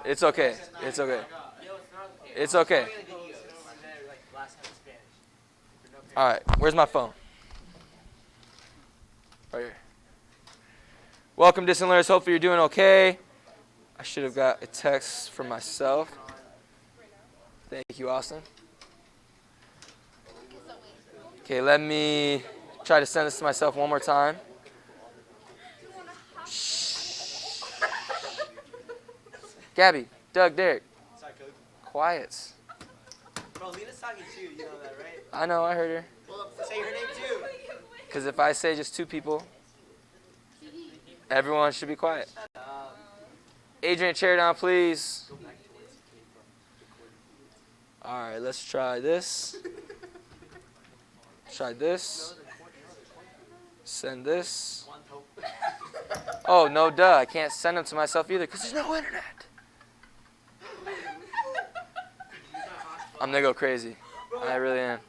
It's okay. It's okay. It's okay. All right. Where's my phone? Right here. Welcome, distant learners. Hopefully you're doing okay. I should have got a text from myself. Thank you, Austin. Okay, let me try to send this to myself one more time. Shh. Gabby, Doug, Derek. Quiet. Bro, Lena's talking too. You know that, right? I know, I heard her. Well, say her name too. Because if I say just two people, everyone should be quiet. Adrian, chair down, please. All right, let's try this. Try this. Send this. Oh, no, duh. I can't send them to myself either because there's no internet. I'm going to go crazy. I really am.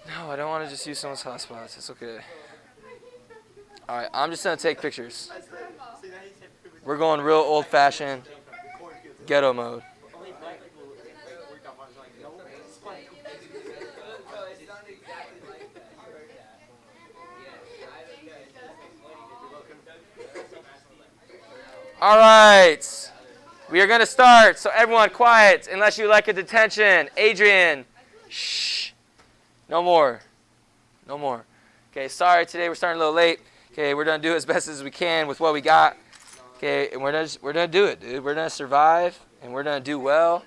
No, I don't want to just use someone's hotspots. It's okay. All right, I'm just going to take pictures. We're going real old-fashioned ghetto mode. All right, we are going to start. So everyone quiet unless you like a detention. Adrian, shh, no more, no more. Okay, sorry, today we're starting a little late. Okay, we're going to do as best as we can with what we got. Okay, and we're gonna do it, dude. We're going to survive, and we're going to do well.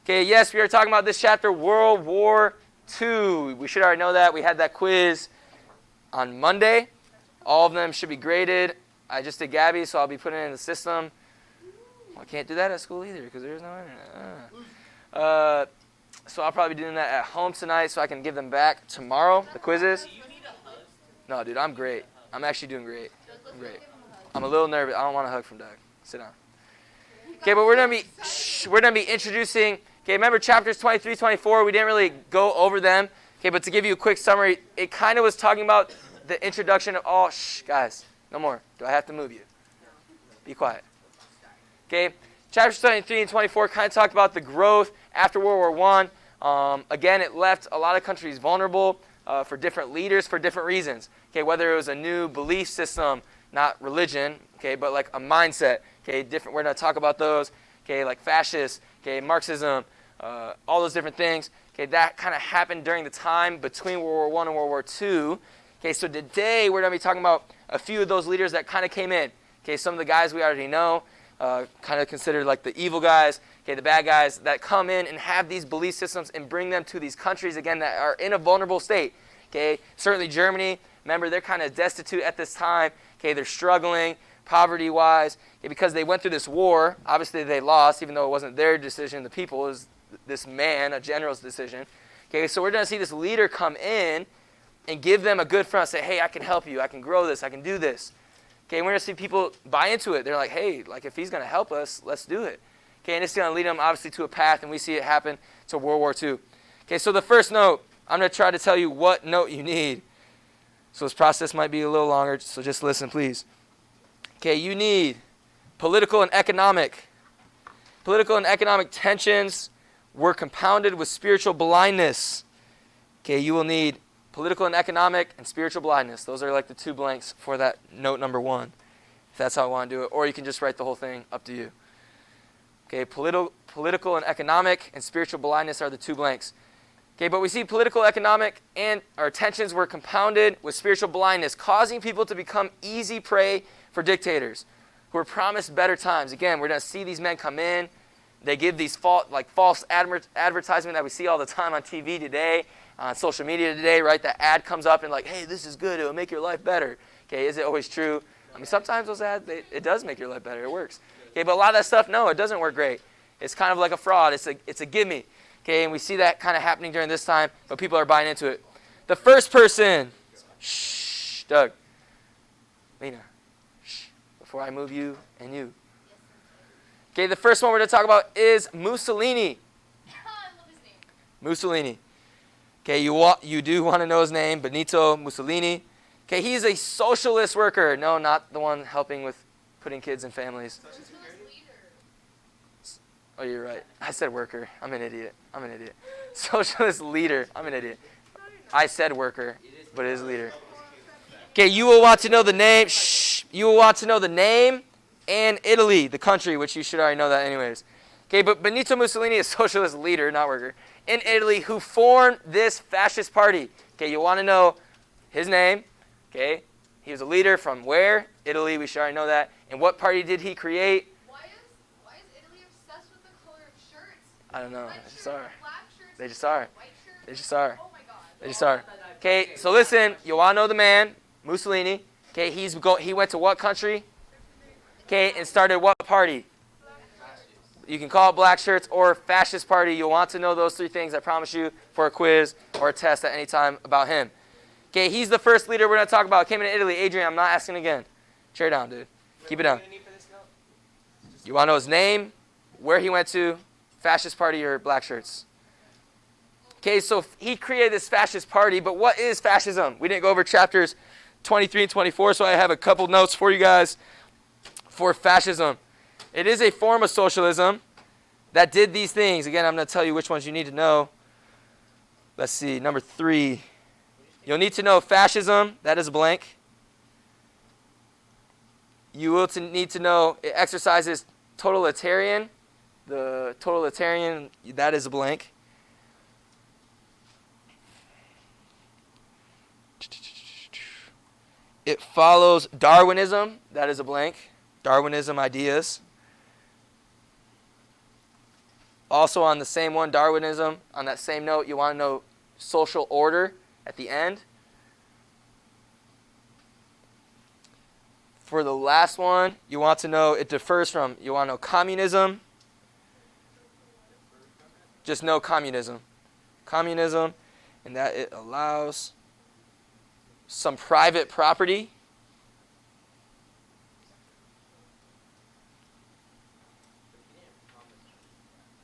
Okay, yes, we are talking about this chapter, World War II. We should already know that. We had that quiz on Monday. All of them should be graded. I just did Gabby, so I'll be putting it in the system. Well, I can't do that at school either because there's no internet. So I'll probably be doing that at home tonight so I can give them back tomorrow, the quizzes. No, dude, I'm great. I'm actually doing great. I'm great. I'm a little nervous. I don't want a hug from Doug. Sit down. Okay, but we're gonna be introducing. Okay, remember chapters 23, 24. We didn't really go over them. Okay, but to give you a quick summary, it kind of was talking about the introduction of all. Shh, guys, no more. Do I have to move you? Be quiet. Okay, chapters 23 and 24 kind of talked about the growth after World War I. Again, it left a lot of countries vulnerable for different leaders for different reasons. Okay, whether it was a new belief system, not religion, okay, but like a mindset, okay, different. We're going to talk about those, okay, like fascists, okay, Marxism, all those different things, okay, that kind of happened during the time between World War I and World War II, okay, so today we're going to be talking about a few of those leaders that kind of came in, okay, some of the guys we already know, kind of considered like the evil guys, okay, the bad guys that come in and have these belief systems and bring them to these countries, again, that are in a vulnerable state, okay, certainly Germany, remember, they're kind of destitute at this time. Okay, they're struggling poverty-wise. Okay, because they went through this war. Obviously, they lost, even though it wasn't their decision. The people, it was this man, a general's decision. Okay, so we're going to see this leader come in and give them a good front. Say, hey, I can help you. I can grow this. I can do this. Okay, and we're going to see people buy into it. They're like, hey, like if he's going to help us, let's do it. Okay, and it's going to lead them, obviously, to a path, and we see it happen to World War II. Okay, so the first note, I'm going to try to tell you what note you need. So this process might be a little longer, so just listen, please. Okay, you need political and economic. Political and economic tensions were compounded with spiritual blindness. Okay, you will need political and economic and spiritual blindness. Those are like the two blanks for that note number one, if that's how I want to do it. Or you can just write the whole thing, up to you. Okay, political and economic and spiritual blindness are the two blanks. Okay, but we see political, economic, and our tensions were compounded with spiritual blindness, causing people to become easy prey for dictators who were promised better times. Again, we're going to see these men come in. They give these false advertisement that we see all the time on TV today, on social media today, right? That ad comes up and like, hey, this is good. It'll make your life better. Okay, is it always true? I mean, sometimes those ads, it does make your life better. It works. Okay, but a lot of that stuff, no, it doesn't work great. It's kind of like a fraud. It's a gimme. Okay, and we see that kind of happening during this time, but people are buying into it. The first person, shh, Doug, Lena, shh, before I move you and you. Okay, the first one we're going to talk about is Mussolini. I love his name. Mussolini. Okay, you do want to know his name, Benito Mussolini. Okay, he's a socialist worker. No, not the one helping with putting kids in families. Socialist leader. Oh, you're right. I said worker. I'm an idiot. Socialist leader. I'm an idiot. I said worker, but it is leader. Okay, you will want to know the name. Shh. You will want to know the name and Italy, the country, which you should already know that anyways. Okay, but Benito Mussolini is a socialist leader, not worker, in Italy who formed this fascist party. Okay, you want to know his name. Okay, he was a leader from where? Italy, we should already know that. And what party did he create? Why is Italy obsessed with the color of shirts? I don't know. Red They just shirts, are. black shirts, They just are. white shirts. They just are. Oh my god. They just are. Okay, so listen, you want to know the man, Mussolini. Okay, he went to what country? Okay, and started what party? You can call it Blackshirts or Fascist Party. You'll want to know those three things, I promise you, for a quiz or a test at any time about him. Okay, he's the first leader we're going to talk about. Came into Italy. Adrian, I'm not asking again. Chair down, dude. Keep it down. You want to know his name, where he went to, Fascist Party or Blackshirts. Okay, so he created this fascist party, but what is fascism? We didn't go over chapters 23 and 24, so I have a couple notes for you guys for fascism. It is a form of socialism that did these things. Again, I'm going to tell you which ones you need to know. Let's see, number 3. You'll need to know fascism, that is a blank. You will need to know it exercises totalitarian. The totalitarian, that is a blank. It follows Darwinism, that is a blank. Darwinism ideas. Also on the same one, Darwinism, on that same note, you want to know social order at the end. For the last one, you want to know it differs from, you want to know communism. Just know communism. Communism, and that it allows some private property.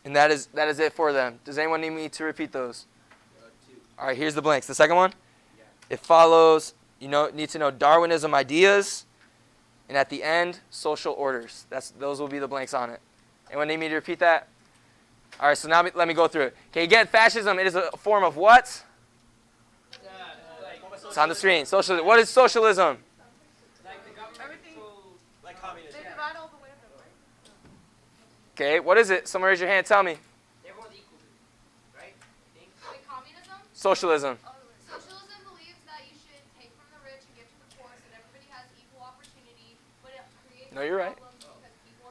And that is it for them. Does anyone need me to repeat those? All right, here's the blanks. The second one? It follows, need to know Darwinism ideas. And at the end, social orders. Those will be the blanks on it. Anyone need me to repeat that? All right, so now let me go through it. Okay, again, fascism, it is a form of what? It's on the screen. Socialism. What is socialism? Like communism. They divide all the way up, right? Okay, what is it? Someone raise your hand. Tell me. Everyone's equal, right? Like communism? Socialism. Socialism believes that you should take from the rich and give to the poor so that everybody has equal opportunity, but it creates No, you're right. problems because people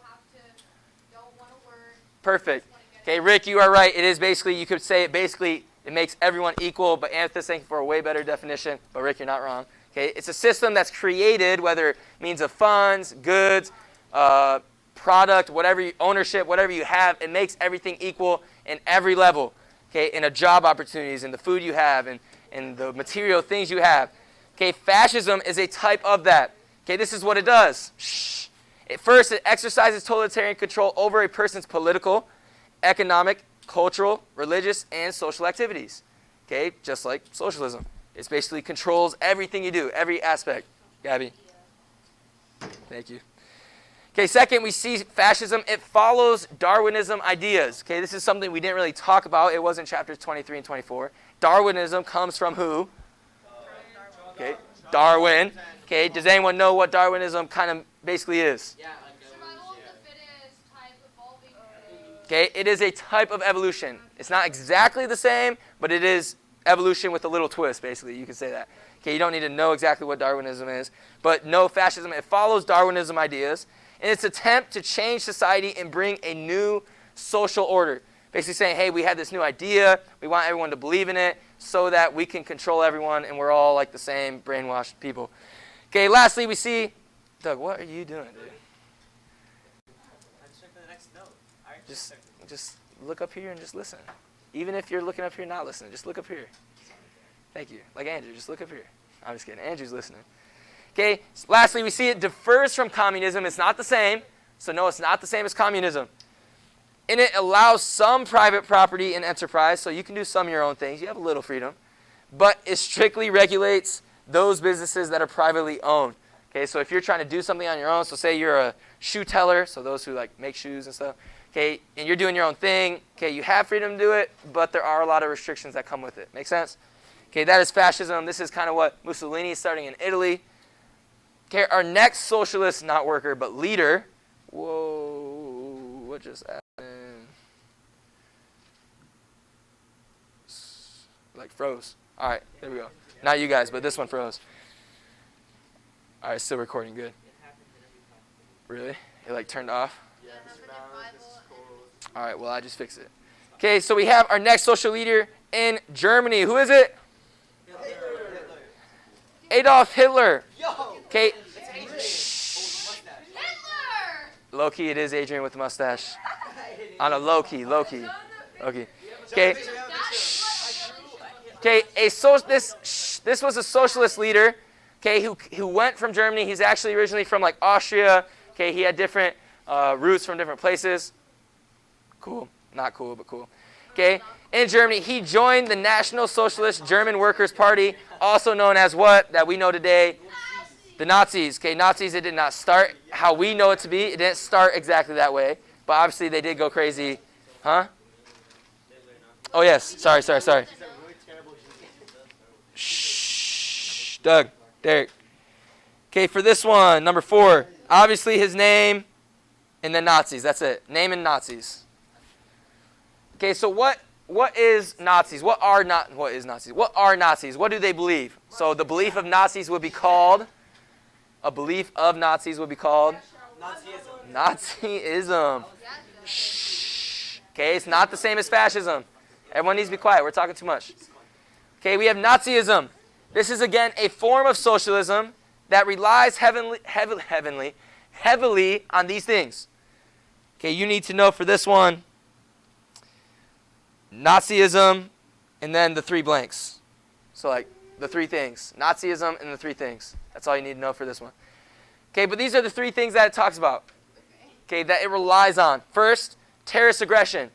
don't want to work. Perfect. Okay, Rick, you are right. It is basically, you could say it makes everyone equal, but Anthony's thinking for a way better definition. But Rick, you're not wrong. Okay, it's a system that's created, whether means of funds, goods, product, ownership, whatever you have, it makes everything equal in every level. Okay, in the job opportunities, in the food you have, in the material things you have. Okay, fascism is a type of that. Okay, this is what it does. Shh. First, it exercises totalitarian control over a person's political, economic, cultural, religious, and social activities. Okay, just like socialism. It basically controls everything you do, every aspect. Gabby? Thank you. Okay, second, we see fascism. It follows Darwinism ideas. Okay, this is something we didn't really talk about. It was in chapters 23 and 24. Darwinism comes from who? Okay, Darwin. Okay, does anyone know what Darwinism kind of basically is? Survival of the fittest, type evolving. Okay, it is a type of evolution. It's not exactly the same, but it is evolution with a little twist, basically. You could say that. Okay, you don't need to know exactly what Darwinism is, but know fascism. It follows Darwinism ideas in its attempt to change society and bring a new social order. Basically saying, hey, we had this new idea. We want everyone to believe in it so that we can control everyone and we're all like the same brainwashed people. Okay, lastly, we see, Doug, what are you doing, dude? I'm just checking the next note. Just look up here and just listen. Even if you're looking up here not listening, just look up here. Thank you. Like Andrew, just look up here. I'm just kidding. Andrew's listening. Okay, lastly, we see it differs from communism. It's not the same. So no, it's not the same as communism. And it allows some private property and enterprise, so you can do some of your own things. You have a little freedom. But it strictly regulates those businesses that are privately owned. Okay, so if you're trying to do something on your own, so say you're a shoe teller, so those who like make shoes and stuff, okay, and you're doing your own thing, okay, you have freedom to do it, but there are a lot of restrictions that come with it. Make sense? Okay, that is fascism. This is kind of what Mussolini is starting in Italy. Okay, our next socialist, not worker, but leader. Whoa, what just happened? Like froze. All right, there we go. Not you guys, but this one froze. All right, still recording, good. Really? It like turned off? All right, well, I just fixed it. Okay, so we have our next social leader in Germany. Who is it? Adolf Hitler. Okay. Low-key, it is Adrian with the mustache. On a low-key. Okay. Okay. Okay, this was a socialist leader, okay, who went from Germany. He's actually originally from like Austria. Okay, he had different roots from different places. Cool. Not cool, but cool. Okay, in Germany, he joined the National Socialist German Workers' Party, also known as what? That we know today? The Nazis. Okay, Nazis, it did not start how we know it to be. It didn't start exactly that way, but obviously they did go crazy. Huh? Oh, yes. Sorry. Shh. Doug, Derek. Okay, for this one, number 4, obviously his name and then Nazis. That's it. Name and Nazis. Okay, so what is Nazis? What are Nazis? What do they believe? So the belief of Nazis would be called, Nazism. Shh. Okay, it's not the same as fascism. Everyone needs to be quiet. We're talking too much. Okay, we have Nazism. This is, again, a form of socialism that relies heavily on these things. Okay, you need to know for this one, Nazism, and then the 3 blanks. So like the 3 things. Nazism and the 3 things. That's all you need to know for this one. Okay, but these are the 3 things that it talks about. Okay, that it relies on. First, terrorist aggression.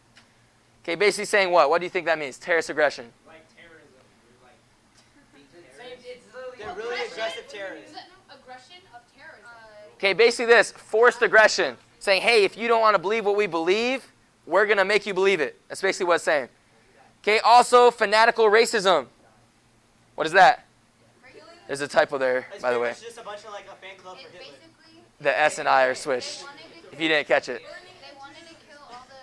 Okay, basically saying what? What do you think that means? Terrorist aggression. Like terrorism. They're really aggressive terrorists. Aggression of terrorism. Okay, basically this, forced aggression. Saying, hey, if you don't want to believe what we believe, we're going to make you believe it. that's basically what it's saying. Okay, also fanatical racism. What is that? There's a typo there, It's by the way. It's just a bunch of like a fan club for Hitler. Basically, The S and I are switched, if you didn't catch it. they wanted to kill all the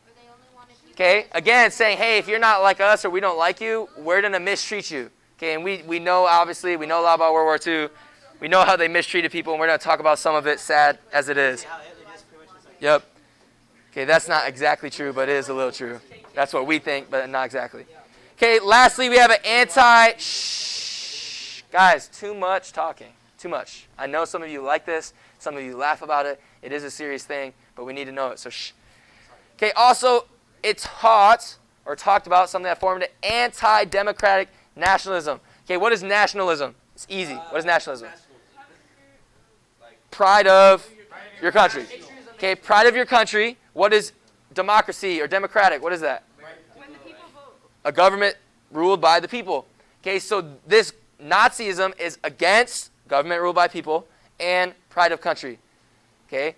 people, they only wanted people. Okay, again, saying, hey, if you're not like us or we don't like you, we're going to mistreat you. Okay, and we know, obviously, we know a lot about World War II. We know how they mistreated people, and we're going to talk about some of it, sad as it is. How Hitler just pretty much was like, Yep. Okay, that's not exactly true, but it is a little true. That's what we think, but not exactly. Okay, lastly, we have an shh. Guys, too much talking. Too much. I know some of you like this. Some of you laugh about it. It is a serious thing, but we need to know it, so shh. Okay, also, it's talked about something that formed an anti-democratic nationalism. Okay, what is nationalism? It's easy. What is nationalism? Pride of your country. Okay, pride of your country. What is democracy or democratic? What is that? When the people vote. A government ruled by the people. Okay, so this Nazism is against government ruled by people and pride of country. Okay,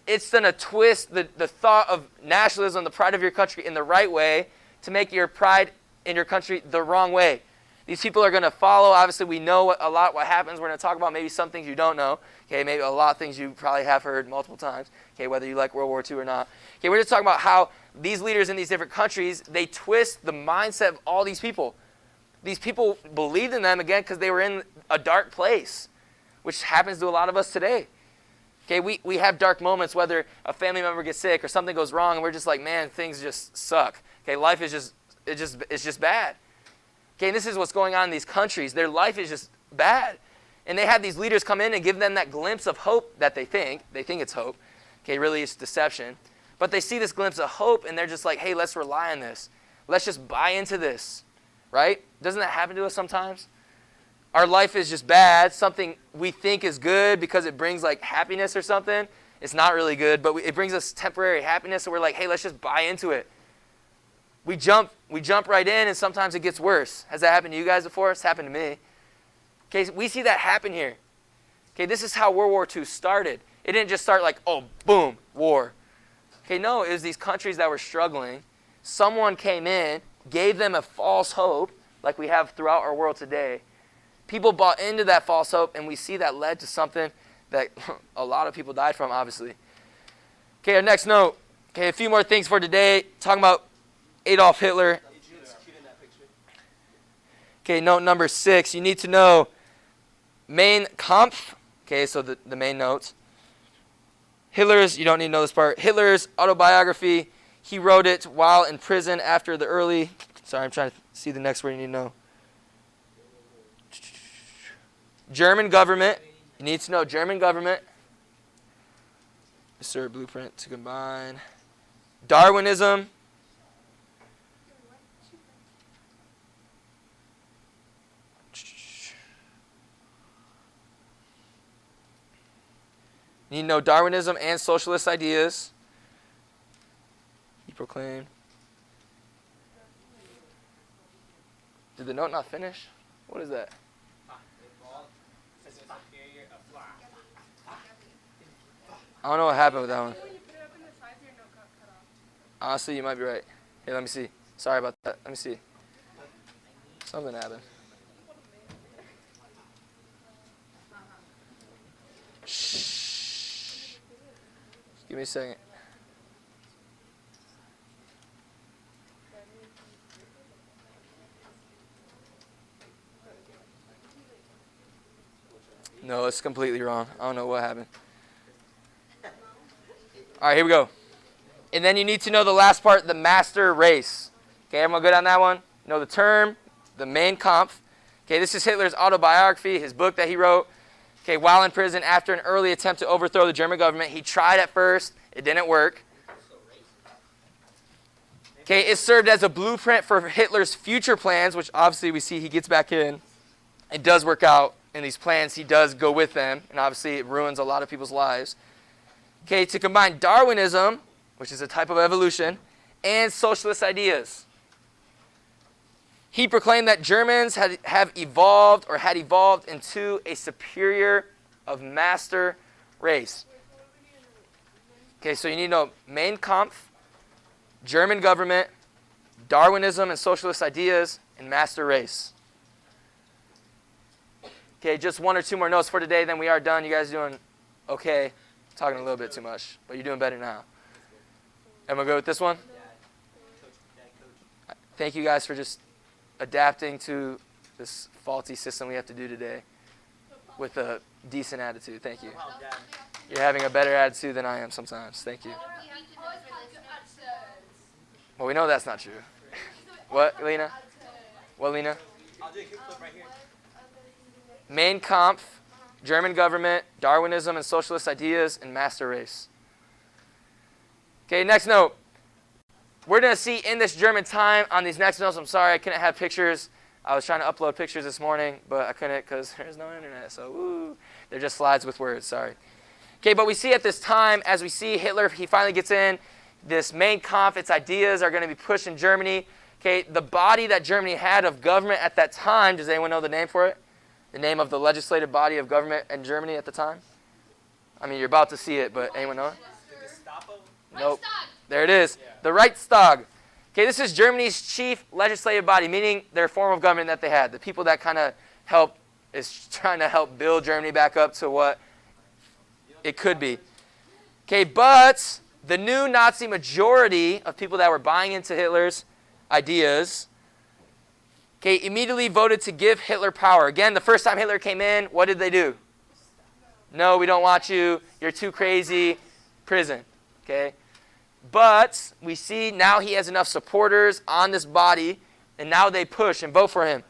it's going to twist the thought of nationalism, the pride of your country, in the right way to make your pride in your country the wrong way. These people are going to follow. Obviously, we know what happens. We're going to talk about maybe some things you don't know. Okay, maybe a lot of things you probably have heard multiple times. Okay, whether you like World War II or not. Okay, we're just talking about how these leaders in these different countries, they twist the mindset of all these people. These people believed in them, again, because they were in a dark place, which happens to a lot of us today. Okay, we have dark moments, whether a family member gets sick or something goes wrong, and we're just like, man, things just suck. Okay, life is just bad. Okay, and this is what's going on in these countries. Their life is just bad. And they have these leaders come in and give them that glimpse of hope that they think it's hope. Okay, really it's deception. But they see this glimpse of hope and they're just like, hey, let's rely on this. Let's just buy into this, right? Doesn't that happen to us sometimes? Our life is just bad. Something we think is good because it brings like happiness or something. It's not really good, but it brings us temporary happiness. So we're like, hey, let's just buy into it. We jump right in, and sometimes it gets worse. Has that happened to you guys before? It's happened to me. Okay, we see that happen here. Okay, this is how World War II started. It didn't just start like, oh, boom, war. Okay, no, it was these countries that were struggling. Someone came in, gave them a false hope, like we have throughout our world today. People bought into that false hope, and we see that led to something that a lot of people died from, obviously. Okay, our next note. Okay, a few more things for today. Talking about Adolf Hitler. Okay, note number 6. You need to know Mein Kampf. Okay, so the main notes. Hitler's, you don't need to know this part. Hitler's autobiography. He wrote it while in prison after the early. Sorry, I'm trying to see the next word you need to know. German government. You need to know German government. Insert blueprint to combine. Darwinism. You need to know Darwinism and socialist ideas. He proclaimed. Did the note not finish? What is that? I don't know what happened with that one. Honestly, you might be right. Here, let me see. Sorry about that. Let me see. Something happened. Shh. Give me a second. No, it's completely wrong. I don't know what happened. All right, here we go. And then you need to know the last part, the master race. Okay, everyone good on that one? Know the term, the Mein Kampf. Okay, this is Hitler's autobiography, his book that he wrote. Okay, while in prison after an early attempt to overthrow the German government. He tried at first. It didn't work. Okay, it served as a blueprint for Hitler's future plans, which obviously we see he gets back in. It does work out in these plans. He does go with them, and obviously it ruins a lot of people's lives. Okay, to combine Darwinism, which is a type of evolution, and socialist ideas. He proclaimed that Germans had evolved into a superior of master race. Okay, so you need to know Mein Kampf, German government, Darwinism and socialist ideas, and master race. Okay, just one or two more notes for today, then we are done. You guys doing okay? Talking a little bit too much, but you're doing better now. Everyone go with this one? Thank you guys for just adapting to this faulty system we have to do today with a decent attitude. Thank you. You're having a better attitude than I am sometimes. Thank you. Well, we know that's not true. What, Lena? What, Lena? I'll do a quick clip right here. Mein Kampf, German government, Darwinism and socialist ideas, and master race. Okay, next note. We're going to see in this German time on these next notes. I'm sorry I couldn't have pictures. I was trying to upload pictures this morning, but I couldn't because there's no internet. So, woo. They're just slides with words. Sorry. Okay, but we see at this time, as we see Hitler, he finally gets in. This Mein Kampf, its ideas are going to be pushed in Germany. Okay, the body that Germany had of government at that time, does anyone know the name for it? The name of the legislative body of government in Germany at the time? I mean, you're about to see it, but anyone know it? The Gestapo? Nope. There it is. The Reichstag. Okay, this is Germany's chief legislative body, meaning their form of government that they had. The people that kind of trying to help build Germany back up to what it could be. Okay, but the new Nazi majority of people that were buying into Hitler's ideas, okay, immediately voted to give Hitler power. Again, the first time Hitler came in, what did they do? No, we don't want you. You're too crazy. Prison. Okay? But we see now he has enough supporters on this body, and now they push and vote for him.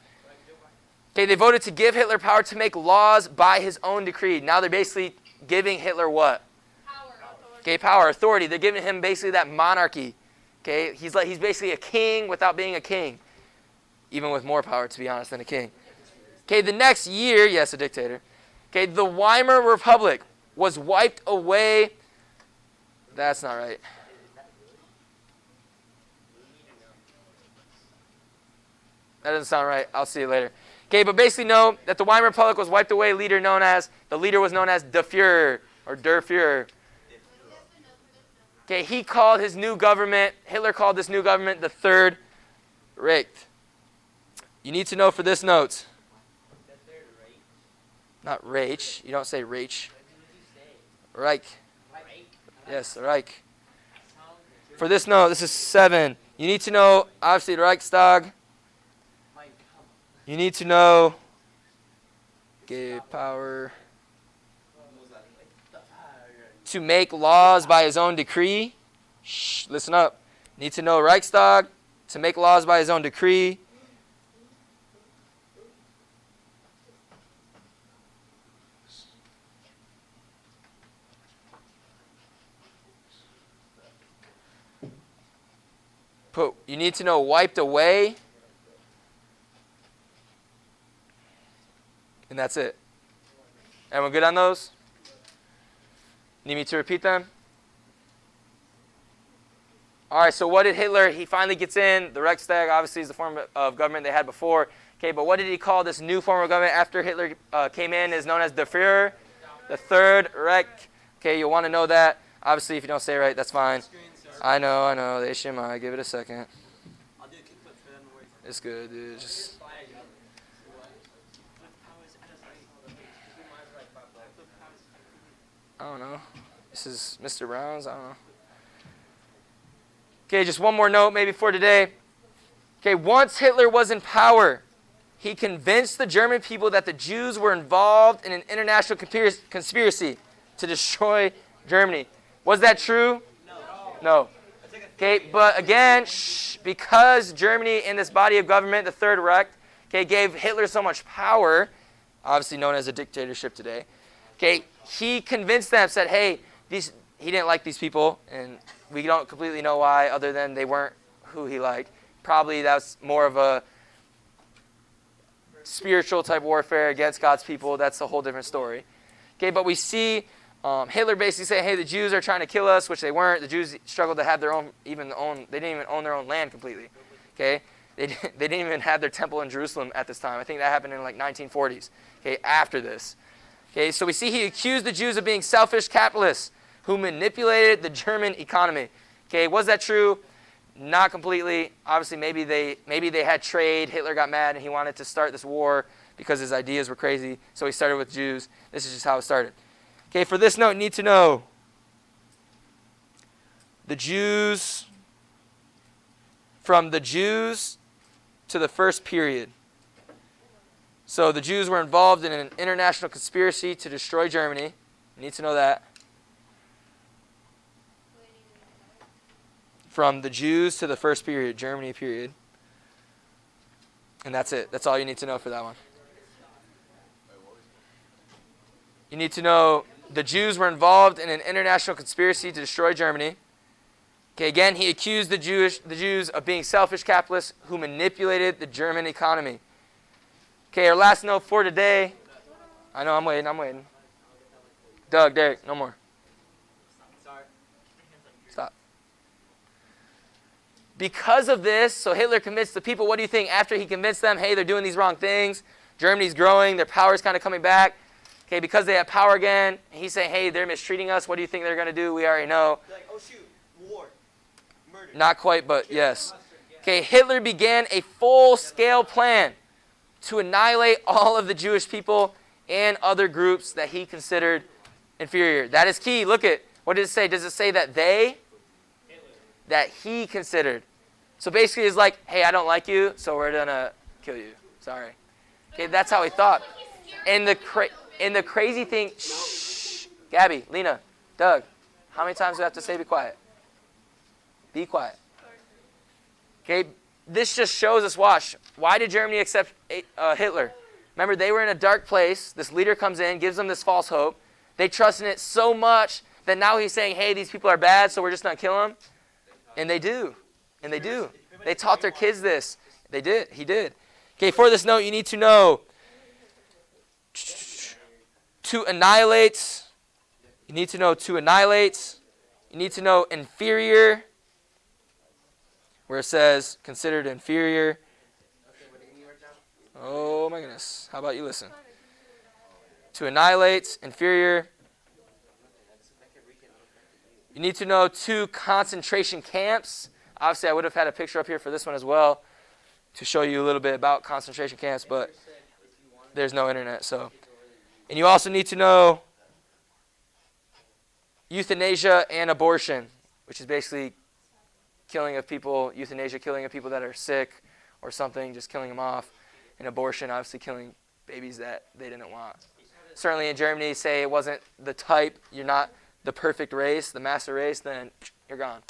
Okay, they voted to give Hitler power to make laws by his own decree. Now they're basically giving Hitler what? Power. Okay, power, authority. They're giving him basically that monarchy. Okay, he's basically a king without being a king. Even with more power, to be honest, than a king. Okay, the next year, yes, a dictator. Okay, the Weimar Republic was wiped away. That's not right. That doesn't sound right. I'll see you later. Okay, but basically know that the Weimar Republic was wiped away. The leader was known as the Fuhrer or Der Fuhrer. Okay, he called his new government, Hitler called this new government the Third Reich. You need to know for this note. Not Reich. You don't say Reich. Reich. Yes, Reich. For this note, this is 7. You need to know, obviously, the Reichstag. You need to know, gave power to make laws by his own decree. Shh, listen up. Need to know Reichstag to make laws by his own decree. You need to know wiped away. And that's it. Everyone good on those? Need me to repeat them? All right, so what did Hitler, he finally gets in. The Reichstag obviously is the form of government they had before. Okay, but what did he call this new form of government after Hitler came in? Is known as the Führer, the Third Reich. Okay, you'll want to know that. Obviously, if you don't say it right, that's fine. I know. The HMI. Give it a second. I'll do a kickflip for them to work. It's good, dude. Just I don't know. This is Mr. Brown's. I don't know. Okay, just one more note maybe for today. Okay, once Hitler was in power, he convinced the German people that the Jews were involved in an international conspiracy to destroy Germany. Was that true? No. Okay, but again, because Germany in this body of government, the Third Reich, okay, gave Hitler so much power, obviously known as a dictatorship today, okay, he convinced them, said, hey, he didn't like these people, and we don't completely know why, other than they weren't who he liked. Probably that's more of a spiritual type warfare against God's people. That's a whole different story. Okay, but we see Hitler basically saying, hey, the Jews are trying to kill us, which they weren't. The Jews struggled to have their own, they didn't even own their own land completely. Okay, they didn't even have their temple in Jerusalem at this time. I think that happened in like 1940s. Okay, after this. Okay, so we see he accused the Jews of being selfish capitalists who manipulated the German economy. Okay, was that true? Not completely. Obviously, maybe they had trade. Hitler got mad and he wanted to start this war because his ideas were crazy. So he started with Jews. This is just how it started. Okay, for this note, you need to know the Jews, from the Jews to the first period. So the Jews were involved in an international conspiracy to destroy Germany. You need to know that. From the Jews to the first period, Germany period. And that's it. That's all you need to know for that one. You need to know the Jews were involved in an international conspiracy to destroy Germany. Okay, again, he accused the Jews of being selfish capitalists who manipulated the German economy. Okay, our last note for today. I know, I'm waiting. Doug, Derek, no more. Stop. Because of this, so Hitler convinced the people, what do you think? After he convinced them, hey, they're doing these wrong things, Germany's growing, their power's kind of coming back. Okay, because they have power again, he's saying, hey, they're mistreating us. What do you think they're going to do? We already know. Like, oh shoot, war, murder. Not quite, but yes. Okay, Hitler began a full-scale plan to annihilate all of the Jewish people and other groups that he considered inferior. That is key. Look at, what does it say? Does it say that they? Hitler. That he considered. So basically it's like, hey, I don't like you, so we're going to kill you. Sorry. Okay, that's how he thought. And the crazy thing, shh, Gabby, Lena, Doug, how many times do I have to say be quiet? Be quiet. Okay, this just shows us, watch, why did Germany accept Hitler? Remember, they were in a dark place. This leader comes in, gives them this false hope. They trust in it so much that now he's saying, hey, these people are bad, so we're just going to kill them. And they do. And they do. They taught their kids this. They did. He did. Okay, for this note, you need to know to annihilate. You need to know to annihilate. You need to know inferior, where it says considered inferior. Oh my goodness. How about you listen? To annihilate, inferior. You need to know 2 concentration camps. Obviously, I would have had a picture up here for this one as well to show you a little bit about concentration camps, but there's no internet. So, and you also need to know euthanasia and abortion, which is basically killing of people, euthanasia, killing of people that are sick or something, just killing them off. And abortion, obviously killing babies that they didn't want. Certainly in Germany, say it wasn't the type, you're not the perfect race, the master race, then you're gone.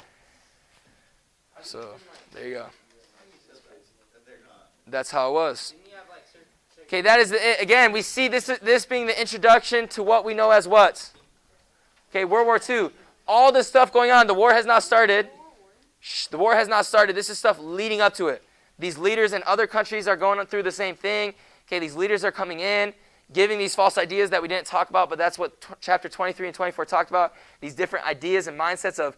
So, there you go. That's how it was. Okay, that is it. Again, we see this being the introduction to what we know as what? Okay, World War II. All this stuff going on, the war has not started. The war has not started. This is stuff leading up to it. These leaders in other countries are going through the same thing. Okay, these leaders are coming in, giving these false ideas that we didn't talk about, but that's what chapter 23 and 24 talked about. These different ideas and mindsets of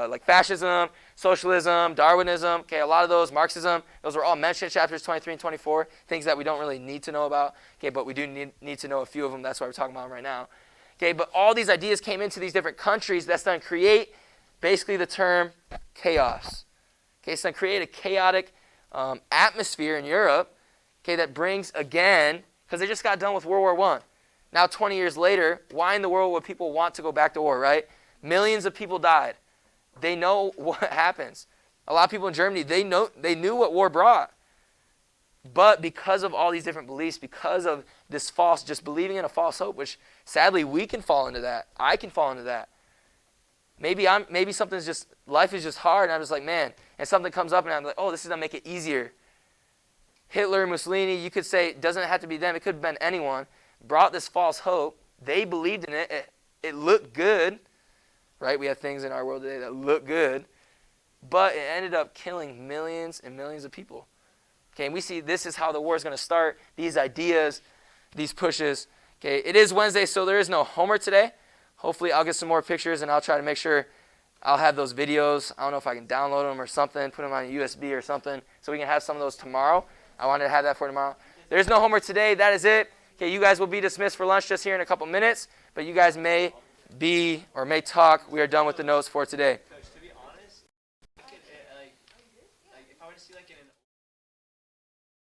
like fascism, socialism, Darwinism, okay, a lot of those, Marxism, those are all mentioned in chapters 23 and 24, things that we don't really need to know about, okay, but we do need to know a few of them. That's why we're talking about them right now. Okay, but all these ideas came into these different countries. That's going to create basically the term chaos. Okay, it's going to create a chaotic atmosphere in Europe, okay, that brings, again, because they just got done with World War I. Now 20 years later, why in the world would people want to go back to war, right? Millions of people died. They know what happens. A lot of people in Germany, they knew what war brought. But because of all these different beliefs, because of this false, just believing in a false hope, which sadly we can fall into that. I can fall into that. Maybe something's just, life is just hard, and I'm just like, man, and something comes up and I'm like, oh, this is going to make it easier. Hitler, Mussolini, you could say, it doesn't have to be them, it could have been anyone, brought this false hope. They believed in it. It looked good, right? We have things in our world today that look good, but it ended up killing millions and millions of people. Okay, and we see this is how the war is going to start, these ideas, these pushes. Okay, it is Wednesday, so there is no homework today. Hopefully I'll get some more pictures, and I'll try to make sure I'll have those videos. I don't know if I can download them or something, put them on a USB or something, so we can have some of those tomorrow. I wanted to have that for tomorrow. There's no homework today. That is it. Okay, you guys will be dismissed for lunch just here in a couple minutes, but you guys may talk. We are done with the notes for today.